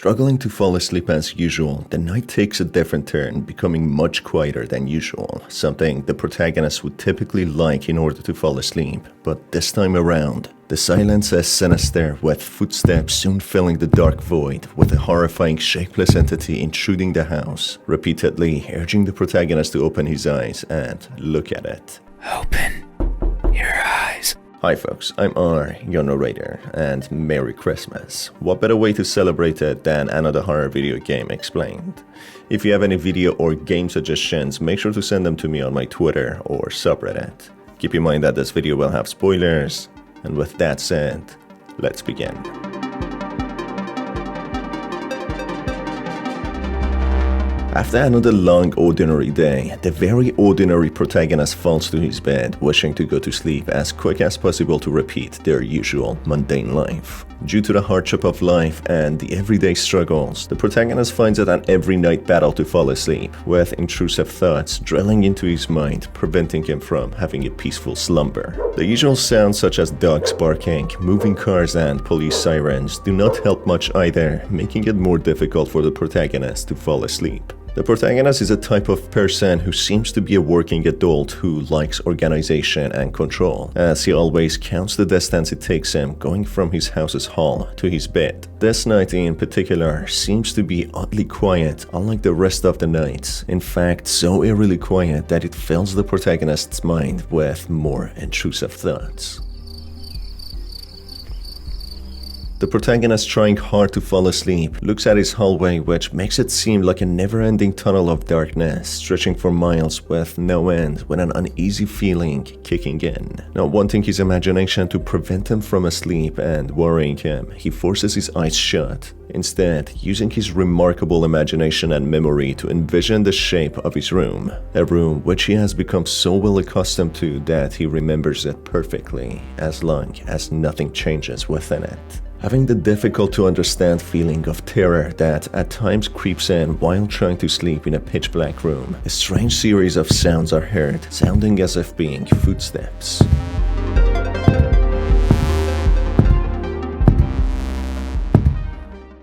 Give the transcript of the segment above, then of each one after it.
Struggling to fall asleep as usual, the night takes a different turn, becoming much quieter than usual, something the protagonist would typically like in order to fall asleep. But this time around, the silence is sinister, with footsteps soon filling the dark void, with a horrifying shapeless entity intruding the house, repeatedly urging the protagonist to open his eyes and look at it. Open your eyes. Hi folks, I'm R, your narrator, and Merry Christmas. What better way to celebrate it than another horror video game explained? If you have any video or game suggestions, make sure to send them to me on my Twitter or subreddit. Keep in mind that this video will have spoilers, and with that said, let's begin. After another long, ordinary day, the very ordinary protagonist falls to his bed, wishing to go to sleep as quick as possible to repeat their usual mundane life. Due to the hardship of life and the everyday struggles, the protagonist finds it an every night battle to fall asleep, with intrusive thoughts drilling into his mind, preventing him from having a peaceful slumber. The usual sounds such as dogs barking, moving cars, and police sirens do not help much either, making it more difficult for the protagonist to fall asleep. The protagonist is a type of person who seems to be a working adult who likes organization and control, as he always counts the distance it takes him going from his house's hall to his bed. This night in particular seems to be oddly quiet, unlike the rest of the nights. In fact, so eerily quiet that it fills the protagonist's mind with more intrusive thoughts. The protagonist, trying hard to fall asleep, looks at his hallway, which makes it seem like a never-ending tunnel of darkness, stretching for miles with no end, with an uneasy feeling kicking in. Not wanting his imagination to prevent him from asleep and worrying him, he forces his eyes shut, instead using his remarkable imagination and memory to envision the shape of his room, a room which he has become so well accustomed to that he remembers it perfectly, as long as nothing changes within it. Having the difficult to understand feeling of terror that at times creeps in while trying to sleep in a pitch black room, a strange series of sounds are heard, sounding as if being footsteps.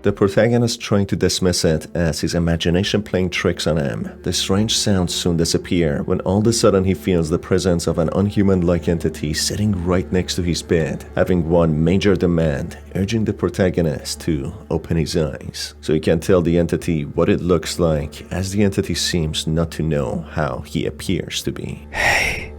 The protagonist, trying to dismiss it as his imagination playing tricks on him, the strange sounds soon disappear when all of a sudden he feels the presence of an unhuman-like entity sitting right next to his bed, having one major demand, urging the protagonist to open his eyes, so he can tell the entity what it looks like, as the entity seems not to know how he appears to be. Hey,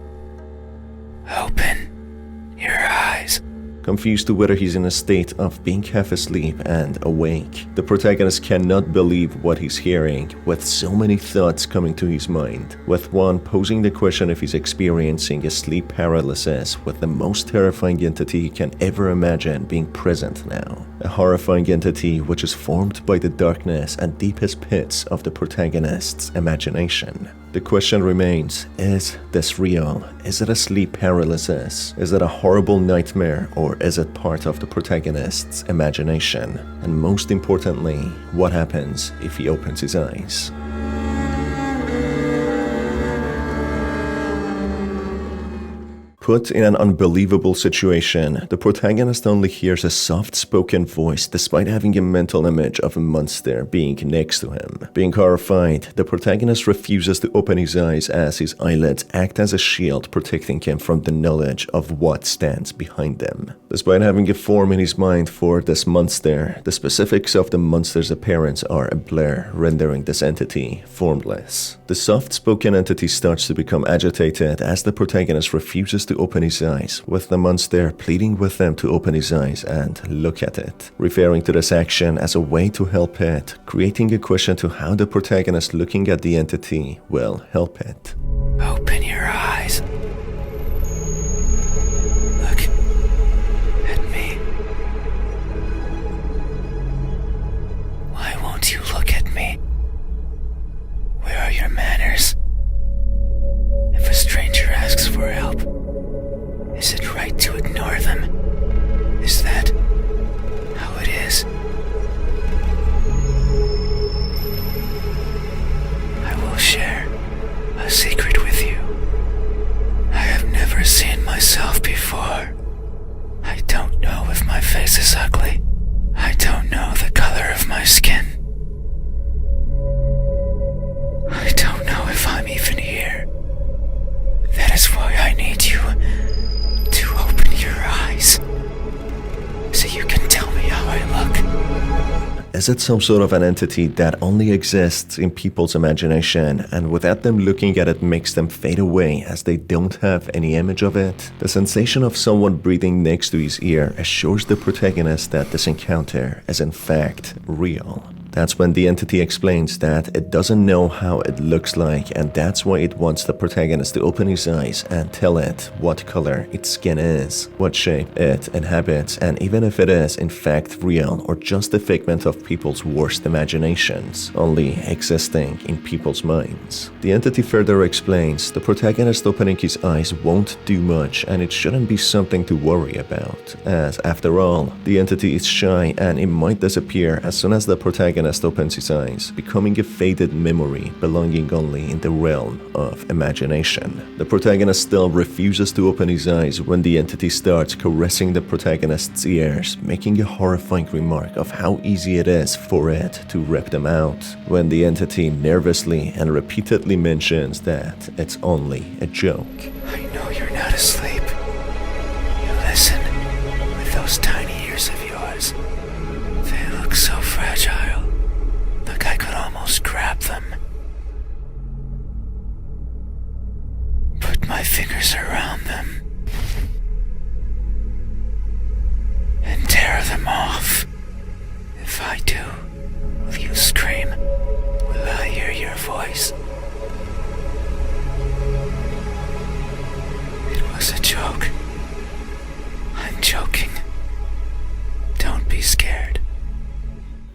open your eyes. Confused to whether he's in a state of being half asleep and awake, the protagonist cannot believe what he's hearing, with so many thoughts coming to his mind, with one posing the question if he's experiencing a sleep paralysis with the most terrifying entity he can ever imagine being present now. A horrifying entity which is formed by the darkness and deepest pits of the protagonist's imagination. The question remains, is this real? Is it a sleep paralysis? Is it a horrible nightmare, or is it part of the protagonist's imagination? And most importantly, what happens if he opens his eyes? Put in an unbelievable situation, the protagonist only hears a soft-spoken voice despite having a mental image of a monster being next to him. Being horrified, the protagonist refuses to open his eyes as his eyelids act as a shield protecting him from the knowledge of what stands behind them. Despite having a form in his mind for this monster, the specifics of the monster's appearance are a blur, rendering this entity formless. The soft-spoken entity starts to become agitated as the protagonist refuses to open his eyes, with the monster pleading with them to open his eyes and look at it, referring to this action as a way to help it, creating a question to how the protagonist looking at the entity will help it. Open your eyes. Look at me. Why won't you look at me? Where are your manners? If a stranger asks for help, is it right to ignore them? Is that how it is? I will share a secret with you. I have never seen myself before. I don't know if my face is ugly, I don't know the color of my skin. I don't know if I'm even here. That is why I need you to open your eyes, so you can tell me how I look. Is it some sort of an entity that only exists in people's imagination, and without them looking at it makes them fade away as they don't have any image of it? The sensation of someone breathing next to his ear assures the protagonist that this encounter is in fact real. That's when the entity explains that it doesn't know how it looks like, and that's why it wants the protagonist to open his eyes and tell it what color its skin is, what shape it inhabits, and even if it is in fact real or just a figment of people's worst imaginations, only existing in people's minds. The entity further explains the protagonist opening his eyes won't do much, and it shouldn't be something to worry about, as after all, the entity is shy and it might disappear as soon as the protagonist opens his eyes, becoming a faded memory belonging only in the realm of imagination. The protagonist still refuses to open his eyes when the entity starts caressing the protagonist's ears, making a horrifying remark of how easy it is for it to rip them out, when the entity nervously and repeatedly mentions that it's only a joke. I know you're not asleep. You listen with those tiny ears of yours. They look so fragile. Like I could almost grab them. Put my fingers around them. And tear them off. If I do, will you scream? Will I hear your voice? It was a joke. I'm joking. Don't be scared.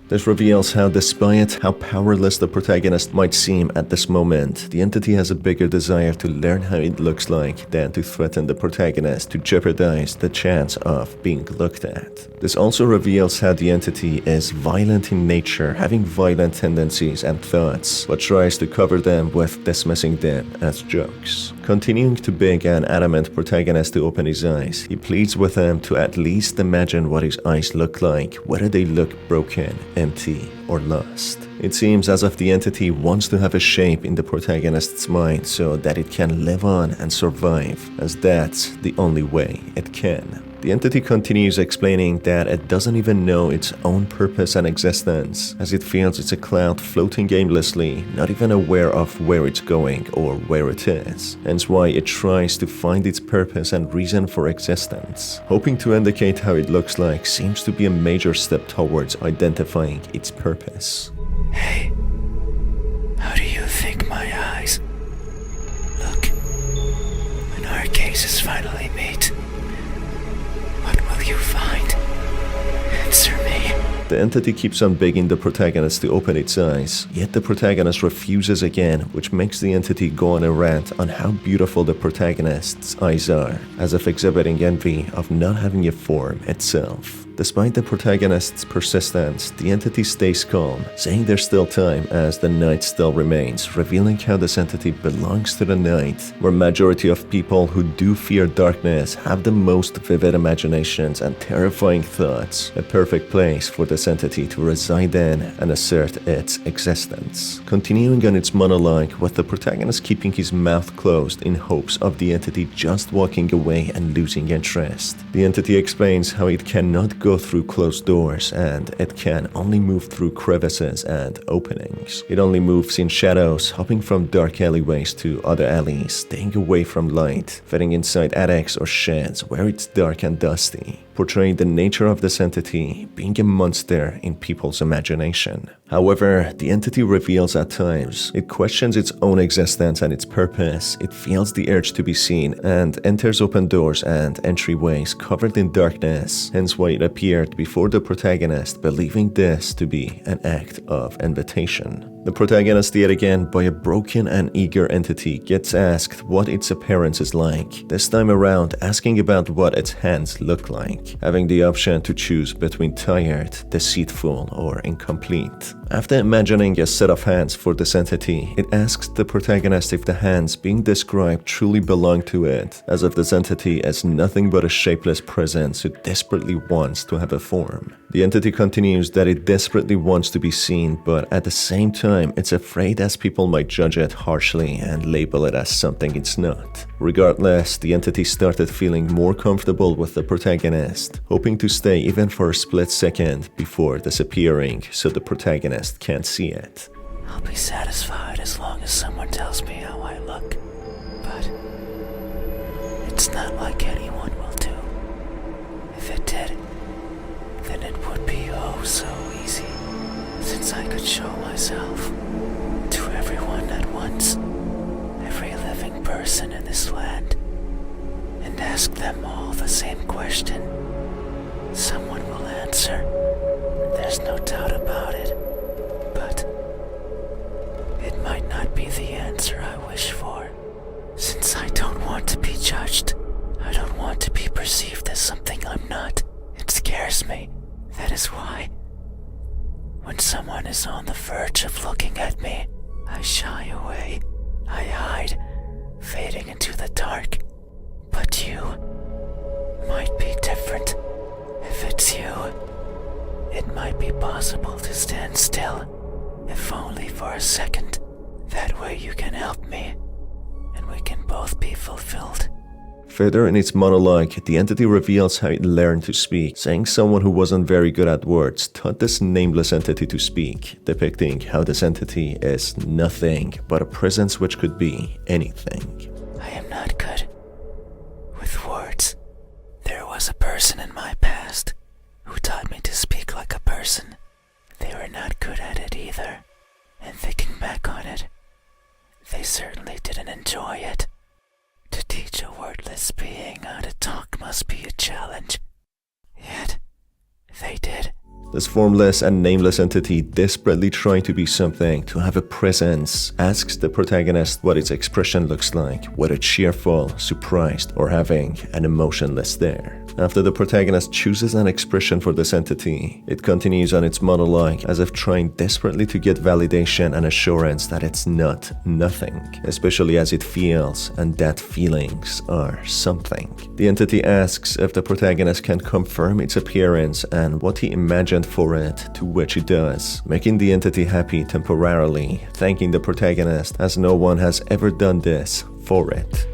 This reveals how, despite how powerless the protagonist might seem at this moment, the entity has a bigger desire to learn how it looks like than to threaten the protagonist to jeopardize the chance of being looked at. This also reveals how the entity is violent in nature, having violent tendencies and thoughts, but tries to cover them with dismissing them as jokes. Continuing to beg an adamant protagonist to open his eyes, he pleads with him to at least imagine what his eyes look like, whether they look broken, empty, or lost. It seems as if the entity wants to have a shape in the protagonist's mind so that it can live on and survive, as that's the only way it can. The entity continues explaining that it doesn't even know its own purpose and existence, as it feels it's a cloud floating aimlessly, not even aware of where it's going or where it is, hence why it tries to find its purpose and reason for existence. Hoping to indicate how it looks like seems to be a major step towards identifying its purpose. Hey, how do you think my eyes look when our cases finally meet? What will you find? Answer me. The entity keeps on begging the protagonist to open its eyes, yet the protagonist refuses again, which makes the entity go on a rant on how beautiful the protagonist's eyes are, as if exhibiting envy of not having a form itself. Despite the protagonist's persistence, the entity stays calm, saying there's still time as the night still remains, revealing how this entity belongs to the night, where majority of people who do fear darkness have the most vivid imaginations and terrifying thoughts, a perfect place for this entity to reside in and assert its existence. Continuing on its monologue, with the protagonist keeping his mouth closed in hopes of the entity just walking away and losing interest. The entity explains how it cannot go through closed doors and it can only move through crevices and openings. It only moves in shadows, hopping from dark alleyways to other alleys, staying away from light, fitting inside attics or sheds where it's dark and dusty, portraying the nature of this entity being a monster in people's imagination. However, the entity reveals at times it questions its own existence and its purpose. It feels the urge to be seen and enters open doors and entryways covered in darkness, hence why it appeared before the protagonist, believing this to be an act of invitation. The protagonist, yet again by a broken and eager entity, gets asked what its appearance is like, this time around asking about what its hands look like, having the option to choose between tired, deceitful, or incomplete. After imagining a set of hands for this entity, it asks the protagonist if the hands being described truly belong to it, as if this entity is nothing but a shapeless presence who desperately wants to have a form. The entity continues that it desperately wants to be seen, but at the same time, it's afraid as people might judge it harshly and label it as something it's not. Regardless, the entity started feeling more comfortable with the protagonist, hoping to stay even for a split second before disappearing so the protagonist can't see it. I'll be satisfied as long as someone tells me how I look, but it's not like anyone will do. If it did, then it would be oh so easy, since I could show myself to everyone at once, every living person in this land, and ask them all the same question. Someone will answer, there's no doubt about it, but it might not be the answer I wish for. Since I don't want to be judged, I don't want to be perceived as something I'm not. It scares me. That is why, when someone is on the verge of looking at me, I shy away. I hide, fading into the dark. But you might be different. If it's you, it might be possible to stand still, if only for a second. That way you can help me, and we can both be fulfilled. Further in its monologue, the entity reveals how it learned to speak, saying someone who wasn't very good at words taught this nameless entity to speak, depicting how this entity is nothing but a presence which could be anything. I am not good with words. There was a person in my past who taught me to speak like a person. They were not good at it either, and thinking back on it, they certainly didn't enjoy it. To teach a wordless being how to talk must be a challenge. Yet, they did. This formless and nameless entity, desperately trying to be something, to have a presence, asks the protagonist what its expression looks like, whether cheerful, surprised, or having an emotionless stare. After the protagonist chooses an expression for this entity, it continues on its monologue as if trying desperately to get validation and assurance that it's not nothing, especially as it feels and that feelings are something. The entity asks if the protagonist can confirm its appearance and what he imagined for it, to which he does, making the entity happy temporarily, thanking the protagonist as no one has ever done this for it.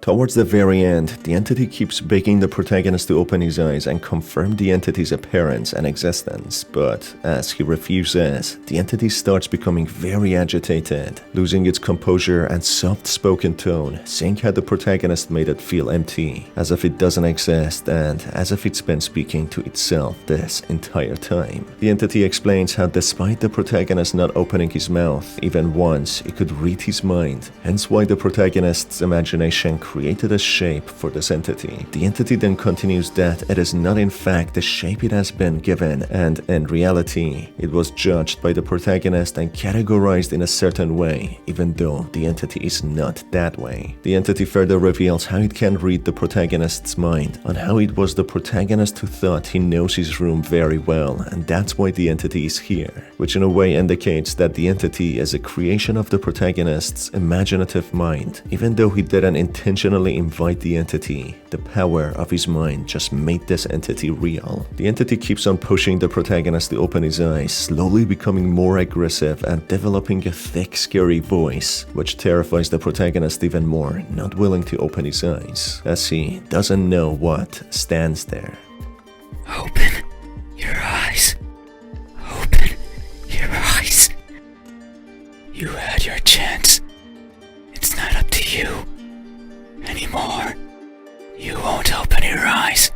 Towards the very end, the entity keeps begging the protagonist to open his eyes and confirm the entity's appearance and existence, but as he refuses, the entity starts becoming very agitated, losing its composure and soft-spoken tone, saying how the protagonist made it feel empty, as if it doesn't exist and as if it's been speaking to itself this entire time. The entity explains how despite the protagonist not opening his mouth even once, it could read his mind, hence why the protagonist's imagination created a shape for this entity. The entity then continues that it is not in fact the shape it has been given, and in reality, it was judged by the protagonist and categorized in a certain way, even though the entity is not that way. The entity further reveals how it can read the protagonist's mind, on how it was the protagonist who thought he knows his room very well, and that's why the entity is here, which in a way indicates that the entity is a creation of the protagonist's imaginative mind, even though he didn't intentionally invite the entity. The power of his mind just made this entity real. The entity keeps on pushing the protagonist to open his eyes, slowly becoming more aggressive and developing a thick, scary voice, which terrifies the protagonist even more, not willing to open his eyes, as he doesn't know what stands there. Open your eyes. Open your eyes. You had your chance. It's not up to you anymore. You won't open your eyes.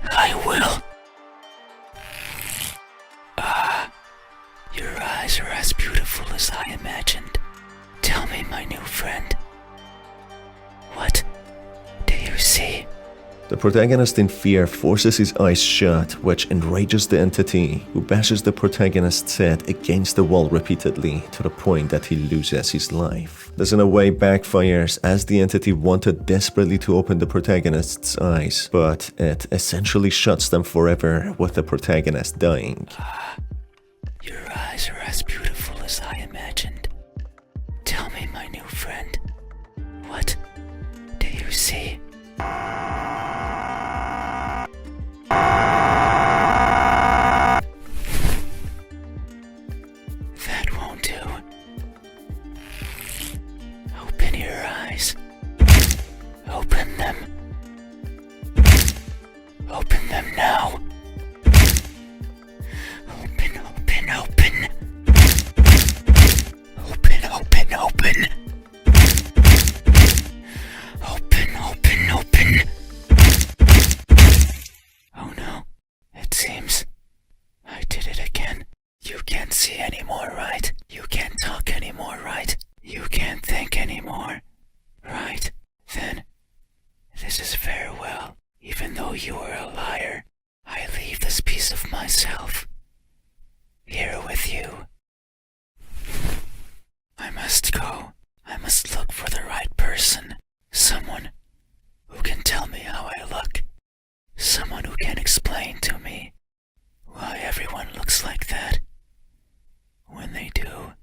I will. Your eyes are as beautiful as I imagined. Tell me, my new friend, what do you see? The protagonist in fear forces his eyes shut, which enrages the entity, who bashes the protagonist's head against the wall repeatedly to the point that he loses his life. This in a way backfires, as the entity wanted desperately to open the protagonist's eyes, but it essentially shuts them forever, with the protagonist dying. Your eyes are as beautiful as I imagined. Tell me, my new friend, what do you see? That won't do. Open your eyes. Open them. Open them now. Open, open, open. Open, open, open. Open, open, open. Oh no, it seems I did it again. You can't see anymore, right? You can't talk anymore, right? You can't think anymore, right? Then, this is farewell. Even though you are a liar, I leave this piece of myself here with you. I must go. I must look for the right person. Someone who can tell me how I look. Someone who can explain to me why everyone looks like that when they do.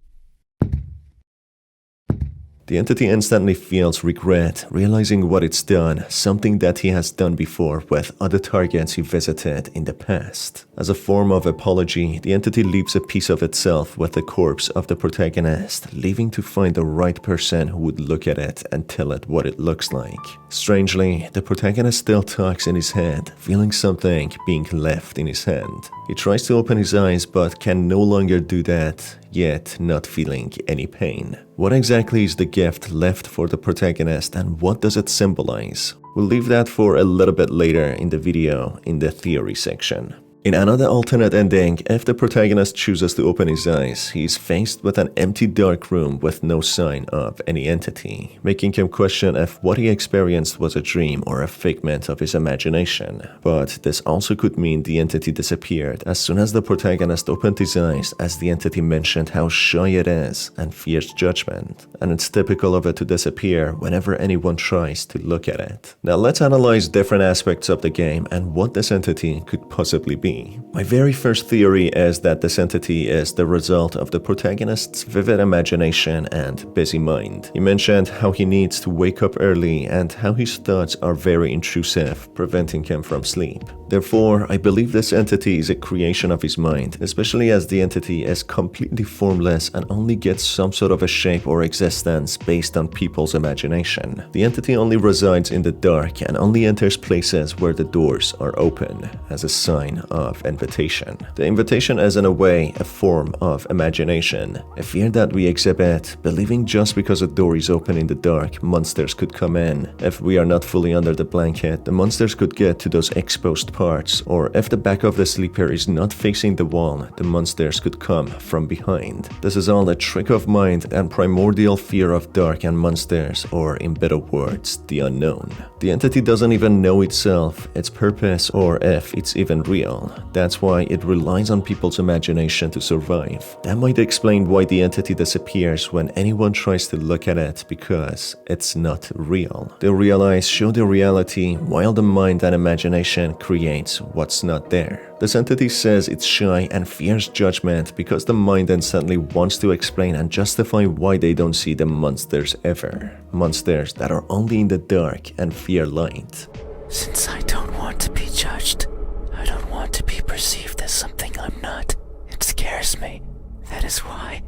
The entity instantly feels regret, realizing what it's done, something that he has done before with other targets he visited in the past. As a form of apology, the entity leaves a piece of itself with the corpse of the protagonist, leaving to find the right person who would look at it and tell it what it looks like. Strangely, the protagonist still talks in his head, feeling something being left in his hand. He tries to open his eyes but can no longer do that, yet not feeling any pain. What exactly is the gift left for the protagonist, and what does it symbolize? We'll leave that for a little bit later in the video in the theory section. In another alternate ending, if the protagonist chooses to open his eyes, he is faced with an empty dark room with no sign of any entity, making him question if what he experienced was a dream or a figment of his imagination. But this also could mean the entity disappeared as soon as the protagonist opened his eyes, as the entity mentioned how shy it is and fears judgment, and it's typical of it to disappear whenever anyone tries to look at it. Now let's analyze different aspects of the game and what this entity could possibly be. My very first theory is that this entity is the result of the protagonist's vivid imagination and busy mind. He mentioned how he needs to wake up early and how his thoughts are very intrusive, preventing him from sleep. Therefore, I believe this entity is a creation of his mind, especially as the entity is completely formless and only gets some sort of a shape or existence based on people's imagination. The entity only resides in the dark and only enters places where the doors are open, as a sign of invitation. The invitation is in a way a form of imagination, a fear that we exhibit, believing just because a door is open in the dark, monsters could come in. If we are not fully under the blanket, the monsters could get to those exposed parts, or if the back of the sleeper is not facing the wall, the monsters could come from behind. This is all a trick of mind and primordial fear of dark and monsters, or in better words, the unknown. The entity doesn't even know itself, its purpose, or if it's even real. That's why it relies on people's imagination to survive. That might explain why the entity disappears when anyone tries to look at it, because it's not real. The real eyes show the reality, while the mind and imagination creates what's not there. This entity says it's shy and fears judgment because the mind instantly wants to explain and justify why they don't see the monsters ever. Monsters that are only in the dark and fear light. Since I don't want to be judged, I don't want to be perceived as something I'm not. It scares me. That is why,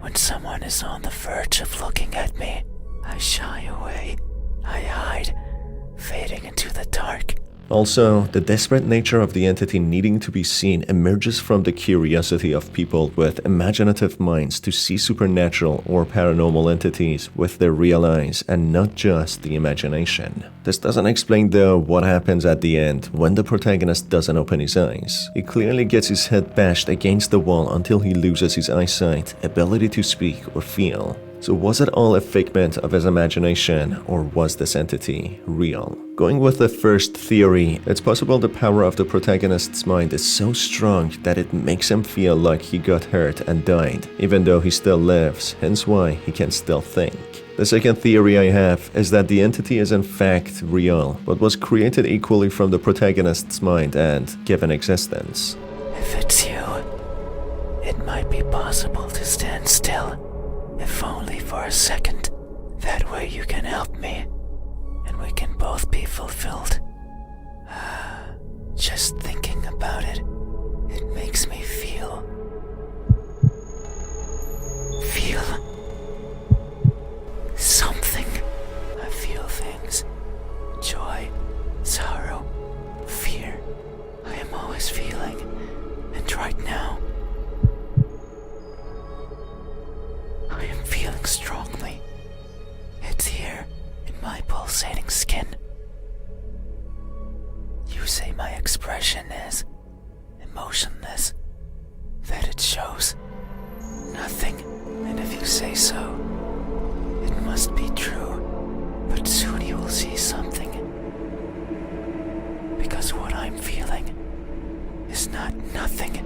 when someone is on the verge of looking at me, I shy away. I hide, fading into the dark. Also, the desperate nature of the entity needing to be seen emerges from the curiosity of people with imaginative minds to see supernatural or paranormal entities with their real eyes and not just the imagination. This doesn't explain though what happens at the end when the protagonist doesn't open his eyes. He clearly gets his head bashed against the wall until he loses his eyesight, ability to speak or feel. So was it all a figment of his imagination, or was this entity real? Going with the first theory, it's possible the power of the protagonist's mind is so strong that it makes him feel like he got hurt and died, even though he still lives, hence why he can still think. The second theory I have is that the entity is in fact real, but was created equally from the protagonist's mind and given existence. If it's you, it might be possible to stand still, if only for a second. That way you can help me, and we can both be fulfilled. Just thinking about it, it makes me feel something. I feel things. Joy, sorrow, fear. I am always feeling, and right now, I am feeling strongly. It's here, in my pulsating skin. You say my expression is emotionless, that it shows nothing, and if you say so, it must be true, but soon you will see something, because what I'm feeling is not nothing.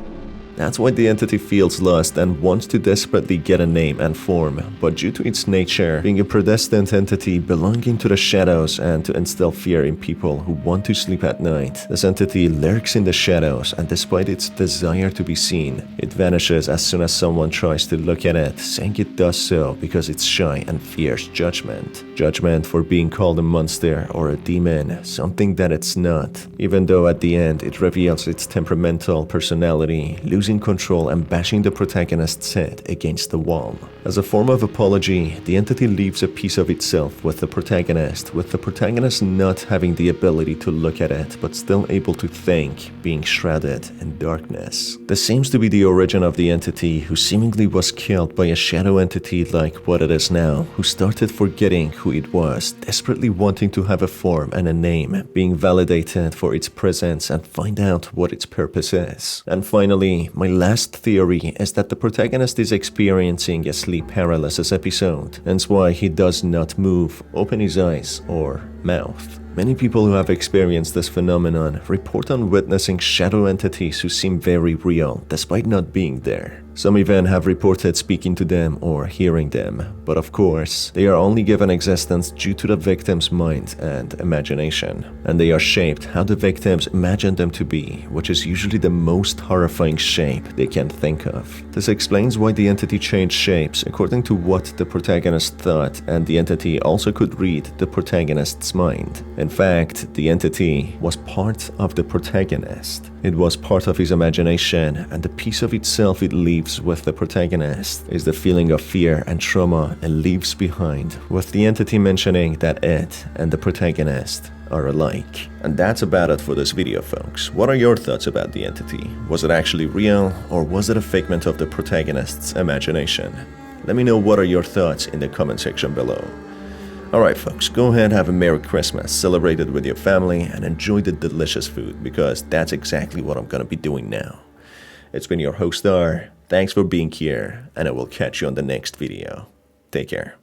That's why the entity feels lost and wants to desperately get a name and form, but due to its nature, being a predestined entity belonging to the shadows and to instill fear in people who want to sleep at night, this entity lurks in the shadows, and despite its desire to be seen, it vanishes as soon as someone tries to look at it, saying it does so because it's shy and fears judgment. Judgment for being called a monster or a demon, something that it's not, even though at the end it reveals its temperamental personality, losing control and bashing the protagonist's head against the wall. As a form of apology, the entity leaves a piece of itself with the protagonist not having the ability to look at it, but still able to think, being shrouded in darkness. This seems to be the origin of the entity, who seemingly was killed by a shadow entity like what it is now, who started forgetting who it was, desperately wanting to have a form and a name, being validated for its presence and find out what its purpose is. And finally, my last theory is that the protagonist is experiencing a sleep paralysis episode, hence why he does not move, open his eyes, or mouth. Many people who have experienced this phenomenon report on witnessing shadow entities who seem very real, despite not being there. Some even have reported speaking to them or hearing them, but of course, they are only given existence due to the victim's mind and imagination, and they are shaped how the victims imagine them to be, which is usually the most horrifying shape they can think of. This explains why the entity changed shapes according to what the protagonist thought, and the entity also could read the protagonist's mind. In fact, the entity was part of the protagonist. It was part of his imagination, and the piece of itself it leaves with the protagonist is the feeling of fear and trauma it leaves behind, with the entity mentioning that it and the protagonist are alike. And that's about it for this video, folks. What are your thoughts about the entity? Was it actually real, or was it a figment of the protagonist's imagination? Let me know what are your thoughts in the comment section below. Alright folks, go ahead, have a Merry Christmas, celebrate it with your family, and enjoy the delicious food, because that's exactly what I'm gonna be doing now. It's been your host R. Thanks for being here, and I will catch you on the next video. Take care.